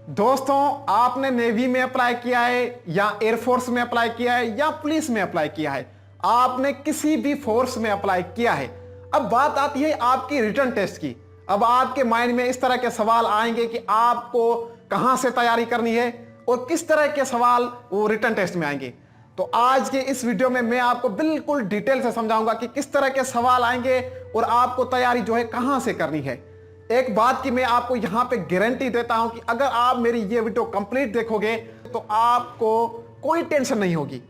दोस्तों, आपने नेवी में अप्लाई किया है या एयरफोर्स में अप्लाई किया है या पुलिस में अप्लाई किया है, आपने किसी भी फोर्स में अप्लाई किया है। अब बात आती है आपकी रिटन टेस्ट की। अब आपके माइंड में इस तरह के सवाल आएंगे कि आपको कहां से तैयारी करनी है और किस तरह के सवाल वो रिटन टेस्ट में आएंगे। तो आज के इस वीडियो में मैं आपको बिल्कुल डिटेल से समझाऊंगा कि किस तरह के सवाल आएंगे और आपको तैयारी जो है कहां से करनी है। एक बात की मैं आपको यहां पे गारंटी देता हूं कि अगर आप मेरी ये वीडियो कंप्लीट देखोगे तो आपको कोई टेंशन नहीं होगी।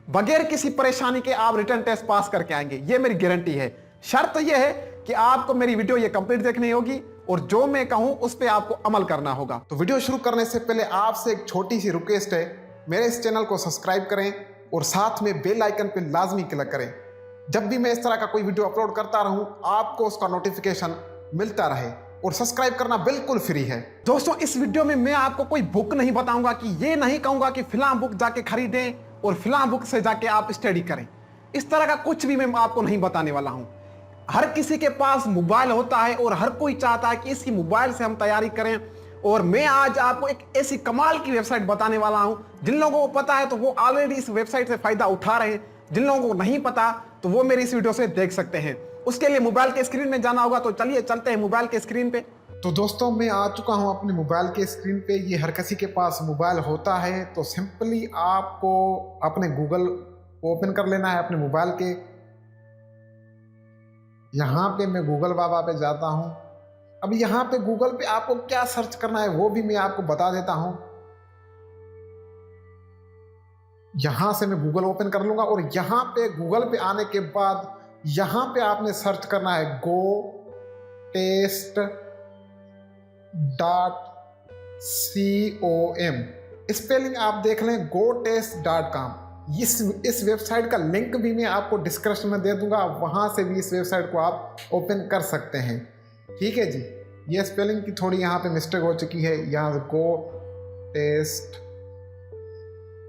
बगैर किसी परेशानी के आप रिटन टेस्ट पास करके आएंगे, ये मेरी गारंटी है। शर्त यह है कि आपको मेरी वीडियो ये कंप्लीट देखनी होगी और जो मैं कहूं उस पर आपको अमल करना होगा। तो वीडियो शुरू करने से पहले आपसे एक छोटी सी रिक्वेस्ट है, मेरे इस चैनल को सब्सक्राइब करें और साथ में बेल आइकन पे लाजमी क्लिक करें। जब भी मैं इस तरह का कोई वीडियो अपलोड करता रहूं आपको उसका नोटिफिकेशन मिलता रहे। और सब्सक्राइब करना बिल्कुल फ्री है। दोस्तों, इस वीडियो में मैं आपको कोई बुक नहीं बताऊंगा, कि ये नहीं कहूंगा कि फिलहाल बुक जाके खरीदें और फिलहाल बुक से जाके आप स्टडी करें। इस तरह का कुछ भी मैं आपको नहीं बताने वाला हूं। हर किसी के पास मोबाइल होता है और हर कोई चाहता है कि इसी मोबाइल से हम तैयारी करें। और मैं आज आपको एक ऐसी कमाल की वेबसाइट बताने वाला हूं, जिन लोगों को पता है तो वो ऑलरेडी इस वेबसाइट से फायदा उठा रहे हैं, जिन लोगों को नहीं पता तो वो मेरी इस वीडियो से देख सकते हैं। उसके लिए मोबाइल के स्क्रीन में जाना होगा, तो चलिए चलते हैं मोबाइल के स्क्रीन पे। तो दोस्तों, मैं आ चुका हूं अपने मोबाइल के स्क्रीन पे। ये हर किसी के पास मोबाइल होता है, तो सिंपली आपको अपने गूगल ओपन कर लेना है अपने मोबाइल के। यहाँ पे मैं गूगल बाबा पे जाता हूँ। अब यहाँ पे गूगल पे आपको क्या सर्च करना है वो भी मैं आपको बता देता हूँ। यहां से मैं गूगल ओपन कर लूंगा और यहाँ पे गूगल पे आने के बाद यहाँ पे आपने सर्च करना है GoTest.com। स्पेलिंग आप देख लें GoTest.com। इस वेबसाइट का लिंक भी मैं आपको डिस्क्रिप्शन में दे दूंगा, वहां से भी इस वेबसाइट को आप ओपन कर सकते हैं। ठीक है जी, ये स्पेलिंग की थोड़ी यहाँ पे मिस्टेक हो चुकी है, यहाँ से GoTest।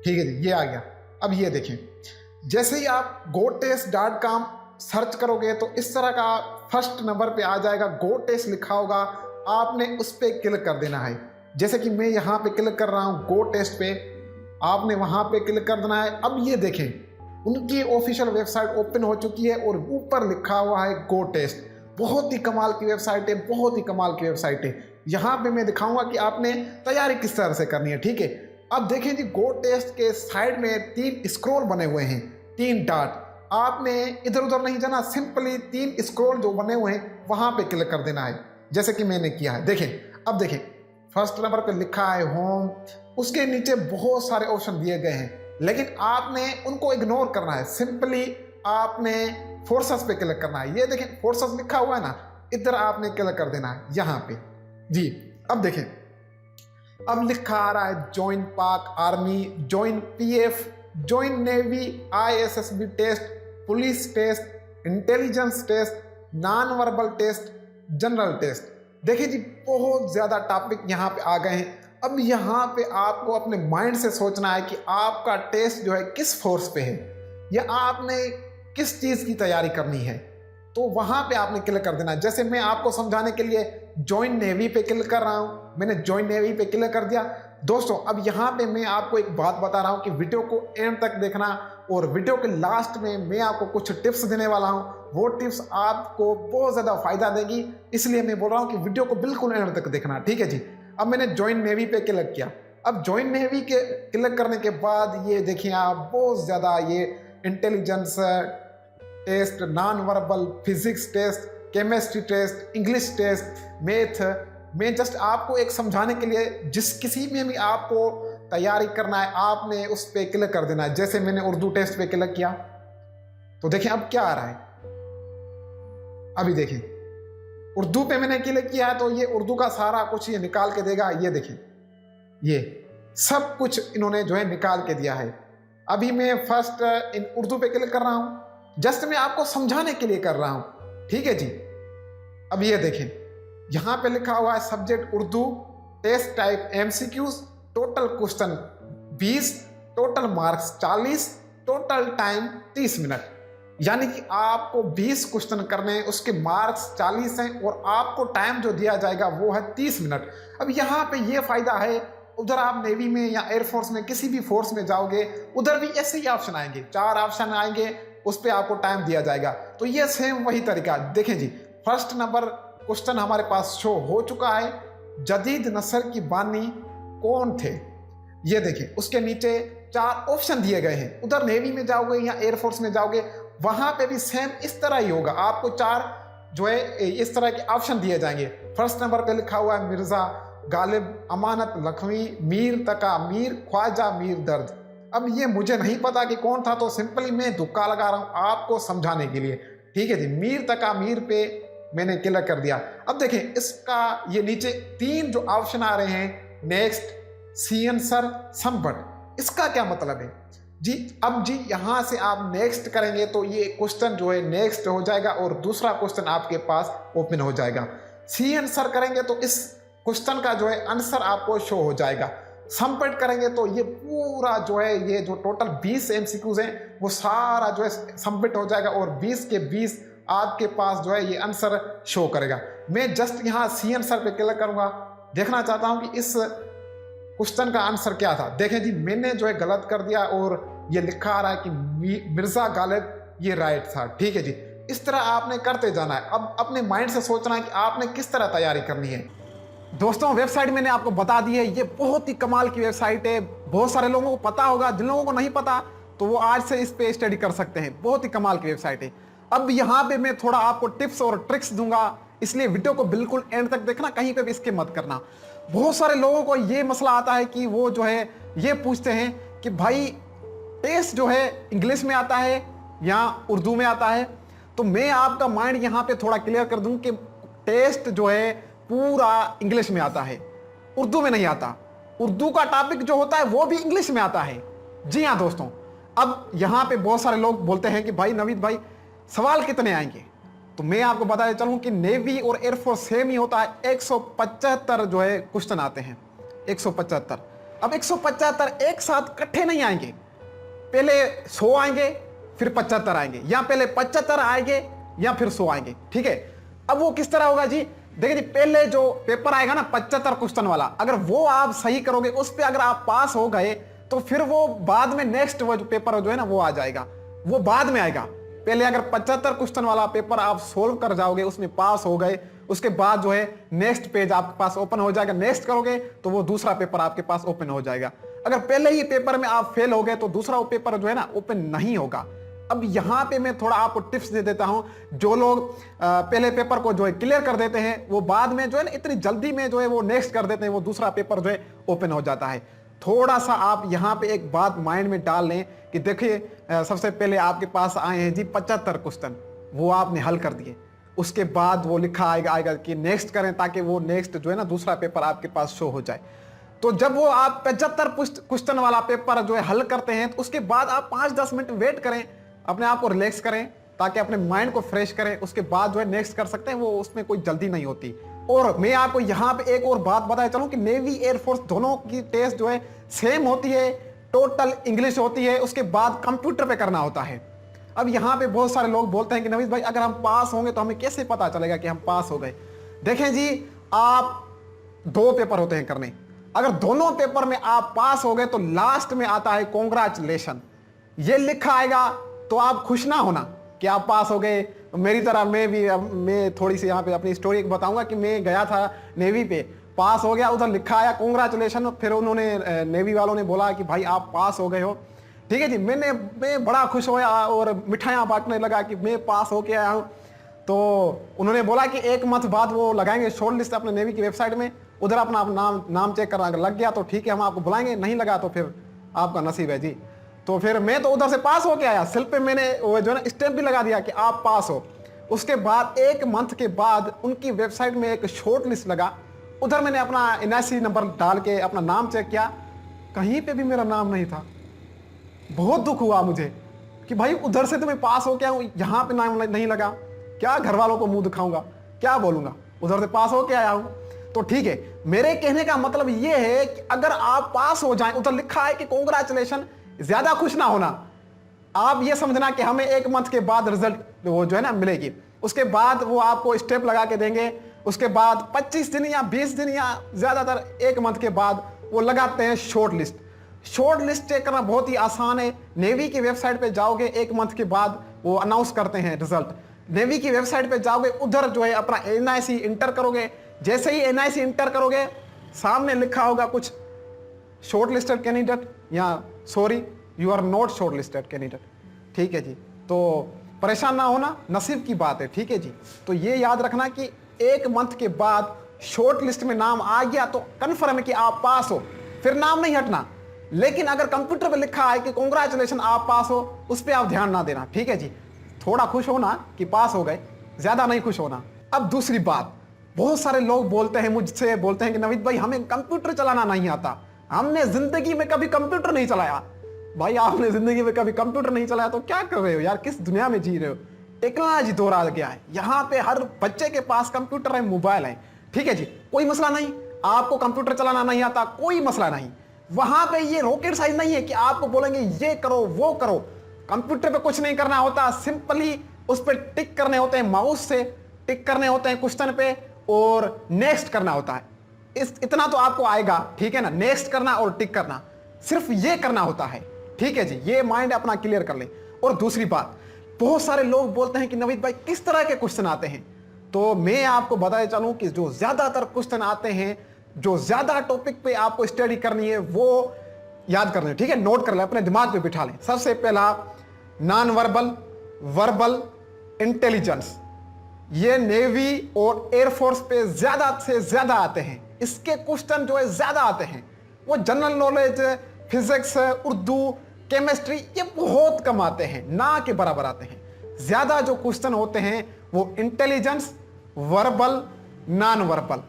ठीक है जी, ये आ गया। अब ये देखें, जैसे ही आप GoTest.com सर्च करोगे तो इस तरह का फर्स्ट नंबर पे आ जाएगा, GoTest लिखा होगा। आपने उस पर क्लिक कर देना है। जैसे कि मैं यहाँ पे क्लिक कर रहा हूँ GoTest पे, आपने वहाँ पे क्लिक कर देना है। अब ये देखें, उनकी ऑफिशियल वेबसाइट ओपन हो चुकी है और ऊपर लिखा हुआ है GoTest। बहुत ही कमाल की वेबसाइट है, बहुत ही कमाल की वेबसाइट है। यहाँ पे मैं दिखाऊंगा कि आपने तैयारी किस तरह से करनी है। ठीक है, अब देखें जी, GoTest के साइड में 3 स्क्रॉल बने हुए हैं, 3 डॉट। आपने इधर उधर नहीं जाना, सिंपली 3 स्क्रॉल जो बने हुए हैं वहां पे क्लिक कर देना है, जैसे कि मैंने किया है। देखें, अब देखें, फर्स्ट नंबर पे लिखा है होम। उसके नीचे बहुत सारे ऑप्शन दिए गए हैं, लेकिन आपने उनको इग्नोर करना है। सिंपली आपने फोर्सेस पे क्लिक करना है। ये देखें, फोर्सेस लिखा हुआ है ना, इधर आपने क्लिक कर देना है यहाँ पे जी। अब देखें, अब लिखा आ रहा है join Pak army, join PF, join navy, ISSB test, police test, intelligence test, non verbal test, general test. देखिए जी, बहुत ज्यादा टॉपिक यहाँ पे आ गए हैं। अब यहाँ पे आपको अपने माइंड से सोचना है कि आपका टेस्ट जो है किस फोर्स पे है या आपने किस चीज की तैयारी करनी है, तो वहां पे आपने क्लिक कर देना। जैसे मैं आपको समझाने के लिए ज्वाइन नेवी पे क्लिक कर रहा हूं, मैंने ज्वाइन नेवी पे क्लिक कर दिया। दोस्तों, अब यहाँ पे मैं आपको एक बात बता रहा हूँ कि वीडियो को एंड तक देखना, और वीडियो के लास्ट में मैं आपको कुछ टिप्स देने वाला हूँ। वो टिप्स आपको बहुत ज़्यादा फायदा देगी, इसलिए मैं बोल रहा हूँ कि वीडियो को बिल्कुल एंड तक देखना। ठीक है जी, अब मैंने ज्वाइन नेवी पे क्लिक किया। अब ज्वाइन नेवी के क्लिक करने के बाद ये देखिए आप बहुत ज़्यादा ये intelligence test, non verbal, physics test, chemistry test, English test, math. मैं जस्ट आपको एक समझाने के लिए, जिस किसी में भी आपको तैयारी करना है आपने उस पे क्लिक कर देना है। जैसे मैंने उर्दू टेस्ट पे क्लिक किया तो देखिए अब क्या आ रहा है। अभी देखिए, उर्दू पे मैंने क्लिक किया तो ये उर्दू का सारा कुछ ये निकाल के देगा। ये देखिए, ये सब कुछ इन्होंने जो है निकाल के दिया है। अभी मैं फर्स्ट इन उर्दू पे क्लिक कर रहा हूं, जस्ट मैं आपको समझाने के लिए कर रहा हूं। ठीक है जी, अब ये देखें, यहां पे लिखा हुआ है subject Urdu, test type MCQs, total question 20, total marks 40, total time 30 minute. यानी कि आपको 20 क्वेश्चन करने हैं, उसके मार्क्स 40 हैं और आपको टाइम जो दिया जाएगा वो है 30 मिनट। अब यहाँ पे ये फायदा है, उधर आप नेवी में या एयरफोर्स में किसी भी फोर्स में जाओगे, उधर भी ऐसे ही ऑप्शन आएंगे, 4 ऑप्शन आएंगे, उस पर आपको टाइम दिया जाएगा। तो ये सेम वही तरीका। देखें जी, फर्स्ट नंबर क्वेश्चन हमारे पास शो हो चुका है, जदीद नस्ल की बानी कौन थे। ये देखिए, उसके नीचे 4 ऑप्शन दिए गए हैं। उधर नेवी में जाओगे या एयरफोर्स में जाओगे, वहां पे भी सेम इस तरह ही होगा, आपको 4 जो है इस तरह के ऑप्शन दिए जाएंगे। फर्स्ट नंबर पे लिखा हुआ है मिर्जा गालिब, अमानत लखवी, मीर तका मीर, ख्वाजा मीर दर्द। अब ये मुझे नहीं पता कि कौन था, तो सिंपली मैं तुक्का लगा रहा हूं आपको समझाने के लिए। ठीक है जी, मीर तका मीर पे मैंने क्लिक कर दिया। अब देखें, इसका ये नीचे 3 जो ऑप्शन आ रहे हैं, नेक्स्ट, सी आंसर, संपट, इसका क्या मतलब है जी। अब जी यहां से आप नेक्स्ट करेंगे तो ये क्वेश्चन जो है नेक्स्ट हो जाएगा और दूसरा क्वेश्चन आपके पास ओपन हो जाएगा। सी आंसर करेंगे तो इस क्वेश्चन का जो है आंसर आपको शो हो जाएगा। संपट करेंगे तो ये पूरा जो है, ये जो टोटल 20 MCQs हैं वो सारा जो है संपट हो जाएगा और 20 के 20 आपके पास जो है ये आंसर शो करेगा। मैं जस्ट यहाँ सी आंसर पे क्लिक करूंगा, देखना चाहता हूं कि इस क्वेश्चन का आंसर क्या था। देखें जी, मैंने जो है गलत कर दिया और ये लिखा आ रहा है कि मिर्जा गालिब ये राइट था। ठीक है जी, इस तरह आपने करते जाना है। अब अपने माइंड से सोचना है कि आपने किस तरह तैयारी करनी है। दोस्तों, वेबसाइट मैंने आपको बता दी है, ये बहुत ही कमाल की वेबसाइट है। बहुत सारे लोगों को पता होगा, जिन लोगों को नहीं पता तो वो आज से इस पे स्टडी कर सकते हैं। बहुत ही कमाल की वेबसाइट है। अब यहाँ पे मैं थोड़ा आपको टिप्स और ट्रिक्स दूंगा, इसलिए वीडियो को बिल्कुल एंड तक देखना, कहीं पे भी स्किप मत करना। बहुत सारे लोगों को ये मसला आता है कि वो जो है ये पूछते हैं कि भाई टेस्ट जो है इंग्लिश में आता है या उर्दू में आता है। तो मैं आपका माइंड यहाँ पे थोड़ा क्लियर कर दूं कि टेस्ट जो है पूरा इंग्लिश में आता है, उर्दू में नहीं आता। उर्दू का टॉपिक जो होता है वो भी इंग्लिश में आता है। जी हाँ दोस्तों, अब यहाँ पे बहुत सारे लोग बोलते हैं कि भाई नवीद भाई सवाल कितने आएंगे, तो मैं आपको बताते चलूं कि नेवी और एयरफोर्स सेम ही होता है। 175 जो है क्वेश्चन आते हैं, 175। अब 175 एक साथ इकट्ठे नहीं आएंगे, पहले 100 आएंगे फिर 75 आएंगे, या पहले 75 आएंगे या फिर 100 आएंगे। ठीक है, अब वो किस तरह होगा जी, देखिए जी, पहले जो पेपर आएगा ना 75 क्वेश्चन वाला, अगर वो आप सही करोगे, उस पर अगर आप पास हो गए तो फिर वो बाद में नेक्स्ट वो जो पेपर जो है ना वो आ जाएगा, वो बाद में आएगा। पहले अगर 75 क्वेश्चन वाला पेपर आप सोल्व कर जाओगे, उसमें पास हो गए, उसके बाद जो है नेक्स्ट पेज आपके पास ओपन हो जाएगा। नेक्स्ट करोगे तो वो दूसरा पेपर आपके पास ओपन हो जाएगा। अगर पहले ही पेपर में आप फेल हो गए तो दूसरा पेपर जो है ना ओपन नहीं होगा। अब यहाँ पे मैं थोड़ा आपको टिप्स दे देता हूँ। जो लोग पहले पेपर को जो है क्लियर कर देते हैं, वो बाद में जो है ना इतनी जल्दी में जो है वो नेक्स्ट कर देते हैं, वो दूसरा पेपर जो है ओपन हो जाता है। थोड़ा सा आप यहाँ पे एक बात माइंड में डाल लें कि देखिए, सबसे पहले आपके पास आए हैं जी 75 क्वेश्चन, वो आपने हल कर दिए। उसके बाद वो लिखा आएगा कि नेक्स्ट करें, ताकि वो नेक्स्ट जो है ना दूसरा पेपर आपके पास शो हो जाए। तो जब वो आप 75 क्वेश्चन वाला पेपर जो है हल करते हैं, तो उसके बाद आप 5-10 मिनट वेट करें, अपने आप को रिलैक्स करें, ताकि अपने माइंड को फ्रेश करें। उसके बाद जो है नेक्स्ट कर सकते हैं, वो उसमें कोई जल्दी नहीं होती। और मैं आपको यहाँ पे एक और बात बताया चलूं कि नेवी एयरफोर्स दोनों की टेस्ट जो है सेम होती है, टोटल इंग्लिश होती है, उसके बाद कंप्यूटर पे करना होता है। अब यहाँ पे बहुत सारे लोग बोलते हैं कि नवीद भाई अगर हम पास होंगे तो हमें कैसे पता चलेगा कि हम पास हो गए। देखें जी, आप 2 पेपर होते हैं करने, अगर दोनों पेपर में आप पास हो गए तो लास्ट में आता है कॉन्ग्रेचुलेशन, ये लिखा आएगा। तो आप खुश ना होना कि आप पास हो गए। मेरी तरह मैं थोड़ी सी यहाँ पे अपनी स्टोरी बताऊंगा कि मैं गया था नेवी पे, पास हो गया, उधर लिखा आया कॉन्ग्रेचुलेशन, फिर उन्होंने नेवी वालों ने बोला कि भाई आप पास हो गए हो। ठीक है जी, मैं बड़ा खुश होया और मिठाइयाँ बांटने लगा कि मैं पास होके आया हूँ। तो उन्होंने बोला कि 1 मंथ बाद वो लगाएंगे शॉर्ट लिस्ट अपने नेवी की वेबसाइट में, उधर अपना नाम चेक करना, लग गया तो ठीक है हम आपको बुलाएंगे, नहीं लगा तो फिर आपका नसीब है जी। तो फिर मैं तो उधर से पास होके आया, सिल पे मैंने वो जो है ना स्टैंप भी लगा दिया कि आप पास हो। उसके बाद 1 मंथ के बाद उनकी वेबसाइट में एक शॉर्ट लिस्ट लगा, उधर मैंने अपना NIC नंबर डाल के अपना नाम चेक किया, कहीं पे भी मेरा नाम नहीं था। बहुत दुख हुआ मुझे कि भाई उधर से तो मैं पास हो गया हूँ, यहाँ पे नाम नहीं लगा, क्या घर वालों को मुंह दिखाऊंगा, क्या बोलूंगा, उधर से पास होके आया हूँ। तो ठीक है, मेरे कहने का मतलब ये है कि अगर आप पास हो जाएं, उधर लिखा है कि कॉन्ग्रेचुलेशन, ज्यादा खुश ना होना। आप ये समझना कि हमें 1 मंथ के बाद रिजल्ट वो जो है ना मिलेगी, उसके बाद वो आपको स्टेप लगा के देंगे, उसके बाद 25 दिन या 20 दिन या ज़्यादातर 1 मंथ के बाद वो लगाते हैं short list. Short list check करना बहुत ही आसान है। नेवी की वेबसाइट पे जाओगे, 1 मंथ के बाद वो अनाउंस करते हैं रिजल्ट। नेवी की वेबसाइट पे जाओगे, उधर जो है अपना NIC इंटर करोगे। जैसे ही NIC इंटर करोगे, सामने लिखा होगा कुछ शॉर्ट लिस्टेड कैंडिडेट या sorry you are not short listed candidate. ठीक है जी, तो परेशान ना होना, नसीब की बात है। ठीक है जी, तो ये याद रखना कि 1 मंथ के बाद शॉर्ट लिस्ट में नाम आ गया तो कन्फर्म है कि आप पास हो, फिर नाम नहीं हटना। लेकिन अगर कंप्यूटर पे लिखा है कि कॉन्ग्रेचुलेशन आप पास हो, उस पर आप ध्यान ना देना। ठीक है जी, थोड़ा खुश होना कि पास हो गए, ज्यादा नहीं खुश होना। अब दूसरी बात, बहुत सारे लोग बोलते हैं मुझसे, बोलते हैं कि नवीद भाई हमें कंप्यूटर चलाना नहीं आता, हमने जिंदगी में कभी कंप्यूटर नहीं चलाया। भाई आपने जिंदगी में कभी कंप्यूटर नहीं चलाया तो क्या कर रहे हो यार, किस दुनिया में जी रहे हो। टेक्नोलॉजी दौर आ गया है, यहाँ पे हर बच्चे के पास कंप्यूटर है, मोबाइल है। ठीक है जी, कोई मसला नहीं, आपको कंप्यूटर चलाना नहीं आता, कोई मसला नहीं। वहां पे ये रॉकेट साइंस नहीं है कि आपको बोलेंगे ये करो वो करो। कंप्यूटर पे कुछ नहीं करना होता, सिंपली उस पर टिक करने होते हैं, माउस से टिक करने होते हैं क्वेश्चन पे और नेक्स्ट करना होता है। इतना तो आपको आएगा, ठीक है ना, नेक्स्ट करना और टिक करना, सिर्फ ये करना होता है। ठीक है जी, ये माइंड अपना क्लियर कर ले। और दूसरी बात, बहुत सारे लोग बोलते हैं कि नवीद भाई किस तरह के क्वेश्चन आते हैं, तो मैं आपको बताए चलूं कि जो ज्यादातर क्वेश्चन आते हैं, जो ज्यादा टॉपिक पे आपको स्टडी करनी है वो याद करने, ठीक है, नोट कर ले, अपने दिमाग पे बिठा लें। सबसे पहला नॉन वर्बल, वर्बल इंटेलिजेंस, ये नेवी और एयरफोर्स पे ज्यादा से ज्यादा आते हैं। इसके क्वेश्चन जो है ज्यादा आते हैं। वो general knowledge, physics, Urdu, chemistry, ये बहुत कम आते हैं, ना के बराबर आते हैं। ज्यादा जो क्वेश्चन होते हैं वो इंटेलिजेंस, वर्बल, नॉन वर्बल,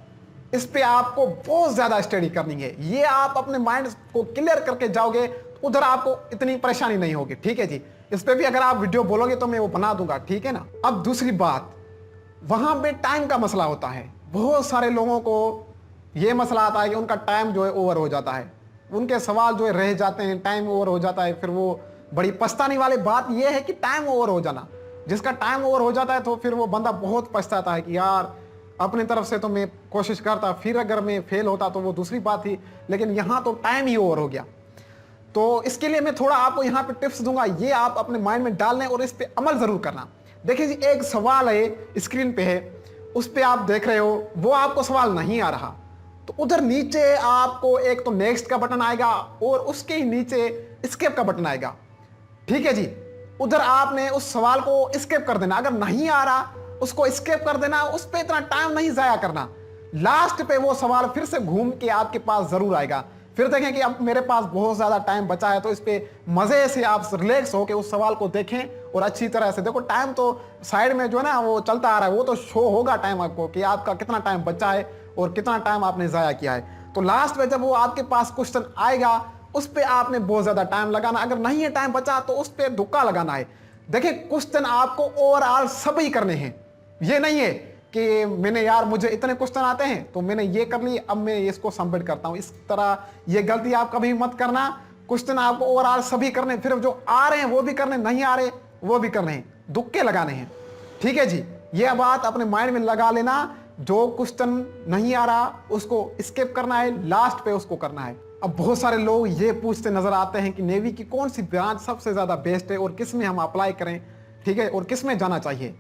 इस पे आपको बहुत ज्यादा स्टडी करनी है। ये आप अपने माइंड को क्लियर करके जाओगे, उधर आपको इतनी परेशानी नहीं होगी। ठीक है जी, इस पे भी अगर आप वीडियो बोलोगे तो मैं वो बना दूंगा। ठीक है ना। अब दूसरी बात, वहां पे टाइम का मसला होता है। बहुत सारे लोगों को ये मसला आता है कि उनका टाइम जो है ओवर हो जाता है, उनके सवाल जो है रह जाते हैं, टाइम ओवर हो जाता है। फिर वो बड़ी पछताने वाली बात यह है कि टाइम ओवर हो जाना, जिसका टाइम ओवर हो जाता है तो फिर वो बंदा बहुत पछताता है कि यार अपनी तरफ से तो मैं कोशिश करता, फिर अगर मैं फेल होता तो वो दूसरी बात थी, लेकिन यहाँ तो टाइम ही ओवर हो गया। तो इसके लिए मैं थोड़ा आपको यहाँ पे टिप्स दूंगा, ये आप अपने माइंड में डाल लें और इस पे अमल जरूर करना। देखिए जी, एक सवाल है स्क्रीन पे है, उस पे आप देख रहे हो, वो आपको सवाल नहीं आ रहा, तो उधर नीचे आपको एक तो नेक्स्ट का बटन आएगा और उसके ही नीचे स्किप का बटन आएगा। ठीक है जी, उधर आपने उस सवाल को स्किप कर देना। अगर नहीं आ रहा उसको स्किप कर देना, उस पर इतना टाइम नहीं जाया करना। लास्ट पे वो सवाल फिर से घूम के आपके पास जरूर आएगा। फिर देखें कि अब मेरे पास बहुत ज्यादा टाइम बचा है, तो इस पे मजे से आप रिलैक्स होकर उस सवाल को देखें और अच्छी तरह से देखो। टाइम तो साइड में जो है ना वो चलता आ रहा है, वो तो शो होगा टाइम आपको कि आपका कितना टाइम बचा है और कितना टाइम आपने जाया किया है। तो लास्ट में जब वो आपके पास क्वेश्चन आएगा, उस पर आपने बहुत ज्यादा टाइम लगाना। अगर नहीं है टाइम बचा तो उस पर तुक्का लगाना है। देखिए, क्वेश्चन आपको ओवरऑल सभी करने हैं। ये नहीं है कि मैंने यार मुझे इतने क्वेश्चन आते हैं तो मैंने ये कर ली, अब मैं इसको सबमिट करता हूं। इस तरह ये गलती आप कभी मत करना। क्वेश्चन आपको ओवरऑल सभी करने, फिर जो आ रहे हैं वो भी करने, नहीं आ रहे वो भी करने हैं, दुक्के लगाने हैं। ठीक है जी, ये बात अपने माइंड में लगा लेना। जो क्वेश्चन नहीं आ रहा उसको स्किप करना है, लास्ट पे उसको करना है। अब बहुत सारे लोग ये पूछते नजर आते हैं कि नेवी की कौन सी ब्रांच सबसे ज्यादा बेस्ट है और किस में हम अप्लाई करें, ठीक है, और किस में जाना चाहिए।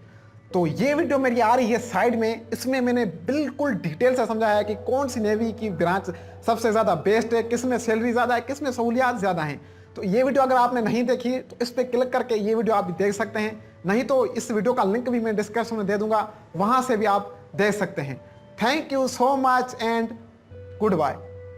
तो ये वीडियो मेरी आ रही है साइड में, इसमें मैंने बिल्कुल डिटेल से समझाया है कि कौन सी नेवी की ब्रांच सबसे ज़्यादा बेस्ट है, किस में सैलरी ज़्यादा है, किस में सहूलियात ज़्यादा हैं। तो ये वीडियो अगर आपने नहीं देखी तो इस पर क्लिक करके ये वीडियो आप देख सकते हैं, नहीं तो इस वीडियो का लिंक भी मैं डिस्क्रिप्शन में दे दूंगा, वहाँ से भी आप देख सकते हैं। Thank you so much and good bye.